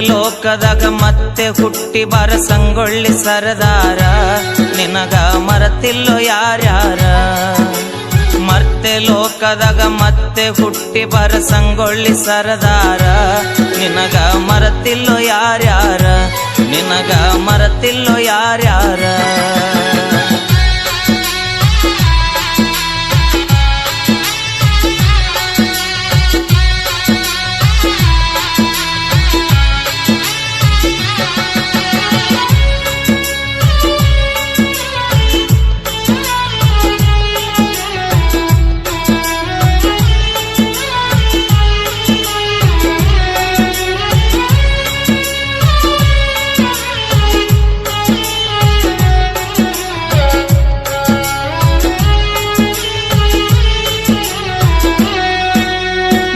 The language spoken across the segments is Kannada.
ಲೋಕದಾಗ ಮತ್ತೆ ಹುಟ್ಟಿ ಬಾರ ಸಂಗೊಳ್ಳಿ ಸರದಾರ, ನಿನಗ ಮರತಿಲ್ಲೋ ಯಾರ್ಯಾರ. ಮರ್ತೆ ಲೋಕದಾಗ ಮತ್ತೆ ಹುಟ್ಟಿ ಬಾರ ಸಂಗೊಳ್ಳಿ ಸರದಾರ, ನಿನಗ ಮರತಿಲ್ಲೋ ಯಾರ್ಯಾರ, ನಿನಗ ಮರತಿಲ್ಲೋ ಯಾರ್ಯಾರ.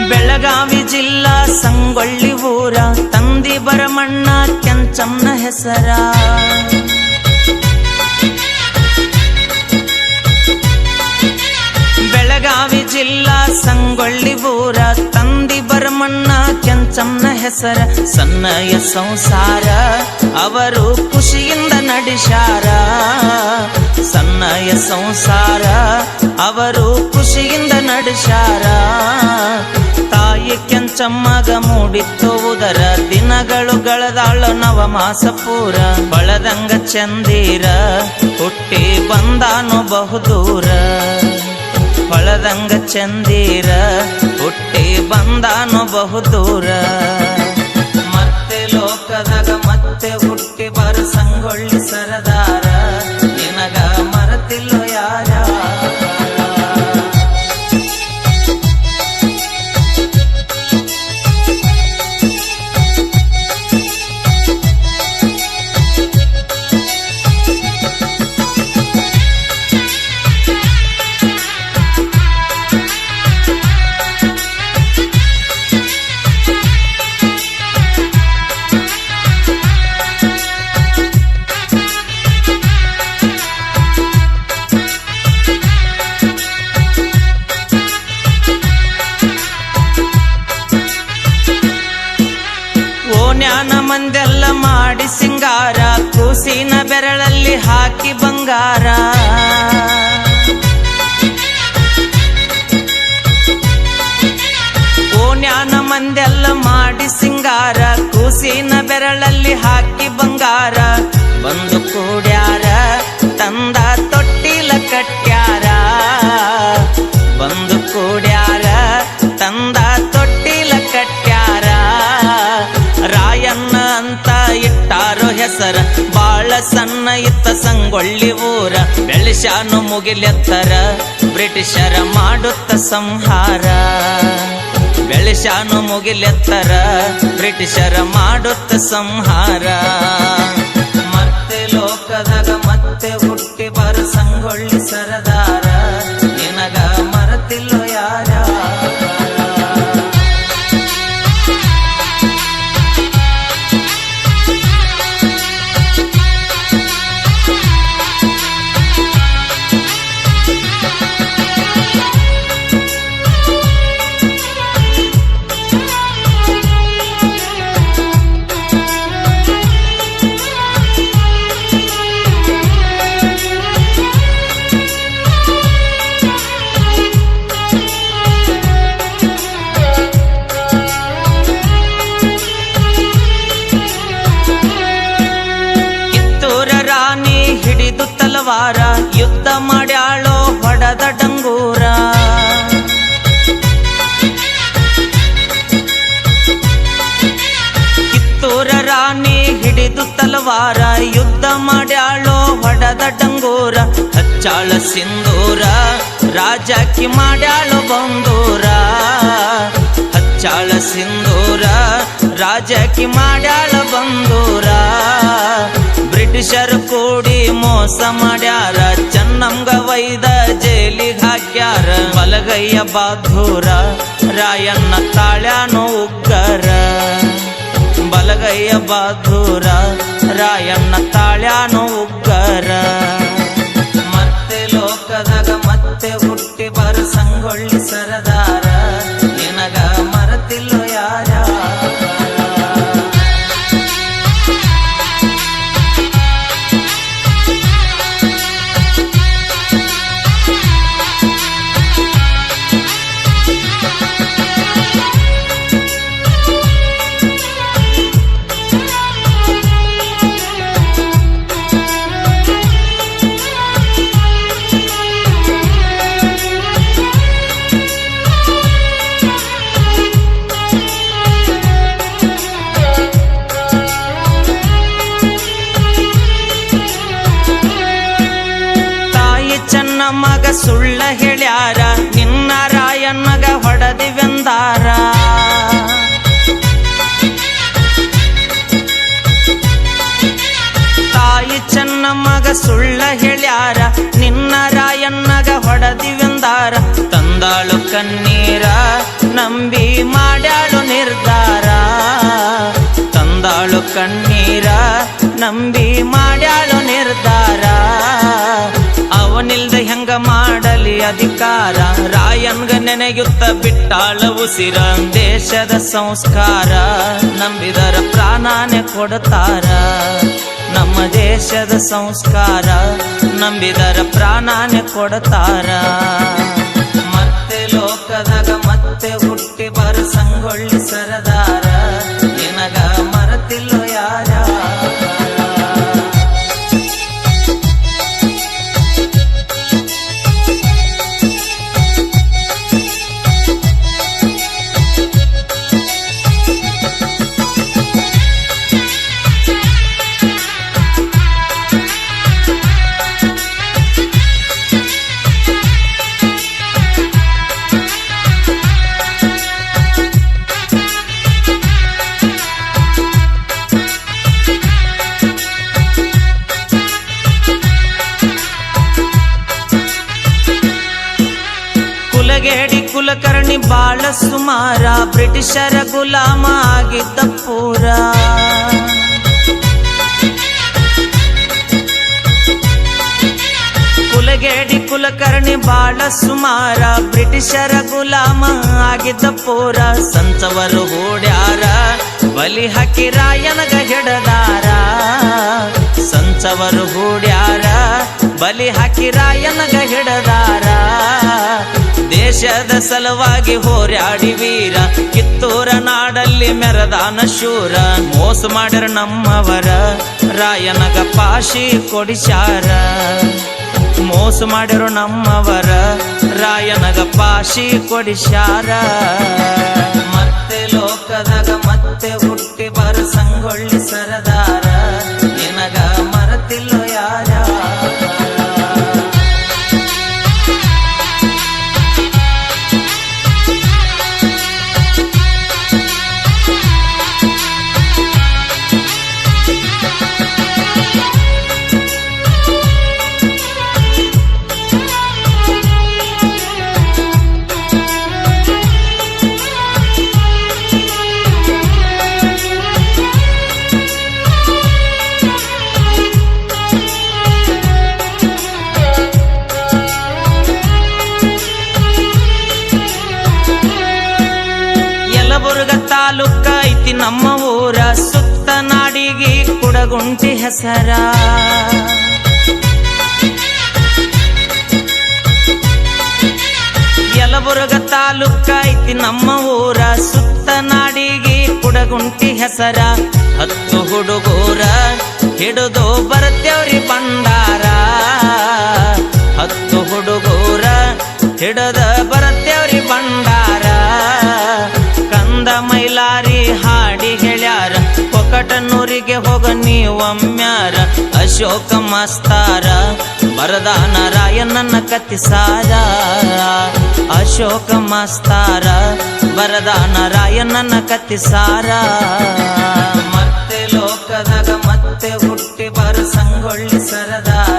ಬೆಳಗಾವಿ ಜಿಲ್ಲಾ ಸಂಗೊಳ್ಳಿ ಊರ, ತಂದಿ ಬರಮಣ್ಣ ಕೆಂಚಮ್ಮನ ಹೆಸರ. ಬೆಳಗಾವಿ ಜಿಲ್ಲಾ ಸಂಗೊಳ್ಳಿ ಊರ, ತಂದಿ ಬರಮಣ್ಣ ಕೆಂಚಮ್ಮನ ಹೆಸರ. ಸನ್ನಯ ಸಂಸಾರ ಅವರು ಖುಷಿಯಿಂದ ನಡೆಸ್ಯಾರ, ಸನ್ನಯ ಸಂಸಾರ ಅವರು ಖುಷಿಯಿಂದ ನಡೆಸ್ಯಾರ. ತಾಯಿ ಕೆಂಚಮ್ಮಗ ಮೂಡಿತ್ತು ಉದರ, ದಿನಗಳು ಗಳದಾಳ ನವಮಾಸ ಪೂರ. ಬಳದಂಗ ಚಂದೀರ ಹುಟ್ಟಿ ಬಂದಾನು ಬಹುದೂರ, ಬಳದಂಗ ಚಂದೀರ ಹುಟ್ಟಿ ಬಂದಾನು ಬಹುದೂರ. ಮತ್ತೆ ಲೋಕದಾಗ ಮತ್ತೆ ಹುಟ್ಟಿ ಬಾರ ಸಂಗೊಳ್ಳಿ ಸರದಾರ, ನಿನಗ ಮರತಿಲ್ಲೋ ಯಾರ್ಯಾರ. ಜ್ಞಾನ ಮಂದೆಲ್ಲ ಮಾಡಿ ಸಿಂಗಾರ, ಕೂಸಿನ ಬೆರಳಲ್ಲಿ ಹಾಕಿ ಬಂಗಾರ. ಓ ಜ್ಞಾನ ಮಂದೆಲ್ಲ ಮಾಡಿ ಸಿಂಗಾರ, ಕೂಸಿನ ಬೆರಳಲ್ಲಿ ಹಾಕಿ ಬಂಗಾರ. ಬಂದು ಕೂಡ್ಯಾರ ತಂದ ತೊಟ್ಟಿಲ ಕಟ್ಯಾರ, ಬಂದು ಕೂಡ್ಯಾರ ತಂದ ತೊಟ್ಟಿಲ ಕಟ್ಯಾರ. ರಾಯಣ್ಣ ಅಂತ ಇಟ್ಟಾರೋ ಹೆಸರ, ಬಾಳ ಸಣ್ಣ ಇತ್ತ ಸಂಗೊಳ್ಳಿ ಊರ. ಬೆಳೆಸ್ಯಾನು ಮುಗಿಲೆತ್ತರ ಬ್ರಿಟಿಷರ ಮಾಡುತ್ತ ಸಂಹಾರ, ಬೆಳೆಸ್ಯಾನು ಮುಗಿಲೆತ್ತರ ಬ್ರಿಟಿಷರ ಮಾಡುತ್ತ ಸಂಹಾರ. ಮತ್ತೆ ಲೋಕದಾಗ ಮತ್ತೆ ಹುಟ್ಟಿ ಬಾರ ಸಂಗೊಳ್ಳಿ ಸರದಾರ, ನಿನಗ ಮರತಿಲ್ಲೋ ಯಾರ್ಯಾರ. ಹಿಡಿದು ತಲವಾರ, ಯುದ್ಧ ಮಾಡ್ಯಾಳೋ ಹೊಡೆದ ಡಂಗೂರ. ಕಿತ್ತೂರ ರಾಣಿ ಹಿಡಿದು ತಲವಾರ, ಯುದ್ಧ ಮಾಡ್ಯಾಳೋ ಹೊಡೆದ ಡಂಗೂರ. ಹಚ್ಚಾಳ ಸಿಂಧೂರ ರಾಜಕಿ ಮಾಡ್ಯಾಳೋ ಬಂದೂರ, ಹಚ್ಚಾಳ ಸಿಂಧೂರ ರಾಜಕಿ ಮಾಡ್ಯಾಳ ಬಂದೂರ. ಬ್ರಿಟಿಷರು ಕೂಡಿ ಮೋಸ ಮಾಡ್ಯಾರ, ಚೆನ್ನಂಗ ವೈದ ಜೈಲಿಗೆ ಹಾಕ್ಯಾರ. ಬಲಗೈಯ ಬಾಧೂರ ರಾಯಣ್ಣ ತಾಳ್ಯಾನೋ ಉಗ್ಗರ, ಬಲಗೈಯ ಬಾಧೂರ ರಾಯಣ್ಣ ತಾಳ್ಯಾನೋ ಉಗ್ಗರ. ಮತ್ತೆ ಲೋಕದಾಗ ಮತ್ತೆ ಹುಟ್ಟಿ ಬಾರ ಸಂಗೊಳ್ಳಿ ಸರದಾರ, ನಿನಗ ಮರತಿಲ್ಲೋ ಯಾರ್ಯಾರ. ಸುಳ್ಳ ಹೇಳ್ಯಾರ ನಿನ್ನ ರಾಯಣ್ಣಗ ಹೊಡೆದಿವೆಂದಾರ. ತಾಯಿ ಚೆನ್ನಮ್ಮಗ ಸುಳ್ಳ ಹೇಳ್ಯಾರ ನಿನ್ನ ರಾಯಣ್ಣಗ ಹೊಡೆದಿವೆಂದಾರ. ತಂದಾಳು ಕಣ್ಣೀರ ನಂಬಿ ಮಾಡ್ಯಾಳು ನಿರ್ಧಾರ. ತಂದಾಳು ಕಣ್ಣೀರ ನಂಬಿ ಮಾಡ್ಯಾಳು ನಿರ್ಧಾರ. ಅವನಿಲ್ದ ಹೆಂಗ ಮಾಡಲಿ ಅಧಿಕಾರ. ರಾಯನ್ಗ ನೆನೆಯುತ್ತ ಬಿಟ್ಟಾಳ ಉಸಿರ. ದೇಶದ ಸಂಸ್ಕಾರ ನಂಬಿದರ ಪ್ರಾಣಾನೆ ಕೊಡ್ತಾರ. ನಮ್ಮ ದೇಶದ ಸಂಸ್ಕಾರ ನಂಬಿದರ ಪ್ರಾಣಾನೆ ಕೊಡ್ತಾರ. ಮತ್ತೆ ಲೋಕದಾಗ ಮತ್ತೆ ಹುಟ್ಟಿ ಬರ ಸಂಗೊಳ್ಳಿ ಸರದಾರ. ನಿನಗ ಮರತಿಲ್ಲೋ ಯಾರ. ಕುಲಗೇಡಿ ಕುಲಕರ್ಣಿ ಬಾಳ ಸುಮಾರ. ಬ್ರಿಟಿಷರ ಗುಲಾಮ ಆಗಿದ್ದ ಪೂರ. ಕುಲಗೇಡಿ ಕುಲಕರ್ಣಿ ಬಾಳ ಸುಮಾರ. ಬ್ರಿಟಿಷರ ಗುಲಾಮ ಆಗಿದ್ದ ಪೂರ. ಸಂಚವರು ಹೂಡ್ಯಾರ ಬಲಿ ಹಾಕಿ ರಾಯನಗ ಹಿಡದಾರ. ಸಂಚವರು ಹೂಡ್ಯಾರ ಬಲಿ ಹಾಕಿ ರಾಯನಗ ಹಿಡದಾರ. ದೇಶದ ಸಲುವಾಗಿ ಹೋರಾಡಿ ವೀರ. ಕಿತ್ತೂರ ನಾಡಲ್ಲಿ ಮೆರದಾನ ಶೂರ. ಮೋಸ ಮಾಡ್ಯಾರ ನಮ್ಮವರ ರಾಯನಗ ಪಾಶಿ ಕೊಡಿಸ್ಯಾರ. ಮೋಸ ಮಾಡ್ಯಾರ ನಮ್ಮವರ ರಾಯನಗ ಪಾಶಿ ಕೊಡಿಸ್ಯಾರ. ಮತ್ತೆ ಲೋಕದಾಗ ಮತ್ತೆ ಹುಟ್ಟಿ ಬರ ಸಂಗೊಳ್ಳಿ ಸರದಾರ. ನಿನಗ ಮರತಿಲ್ಲೋ ಯಾರ. ಯಲಬುರ್ಗ ತಾಲೂಕ ಐತಿ ನಮ್ಮ ಊರ. ಸುತ್ತ ನಾಡಿಗೆ ಕುಡಗುಂಟಿ ಹೆಸರ. ಯಲಬುರ್ಗ ತಾಲೂಕ ಐತಿ ನಮ್ಮ ಊರ. ಸುತ್ತ ನಾಡಿಗೆ ಕುಡಗುಂಟಿ ಹೆಸರ. 10 ಹುಡುಗೂರ ಹಿಡಿದು ಬರ್ತೇವ್ರಿ ಭಂಡಾರ. 10 ಹುಡುಗೂರ ಹಿಡದ ಬರ್ತೇವ್ರಿ ಭಂಡಾರ. ಕಂದ ಮೈಲಾರಿ ಹಾಡಿ ಹೇಳ್ಯಾರ. ಕೊಕಟನೂರಿಗೆ ಹೋಗ ನೀವೊಮ್ಮ್ಯಾರ. ಅಶೋಕ ಮಾಸ್ತಾರ ಬರದಾನ ರಾಯಣ್ಣನ ಕತ್ತಿಸಾರ. ಅಶೋಕ ಮಾಸ್ತಾರ ಬರದಾನ ರಾಯಣ್ಣನ ಕತ್ತಿಸಾರ. ಮತ್ತೆ ಲೋಕದಾಗ ಮತ್ತೆ ಹುಟ್ಟಿ ಬರ ಸಂಗೊಳ್ಳಿ ಸರದಾರ.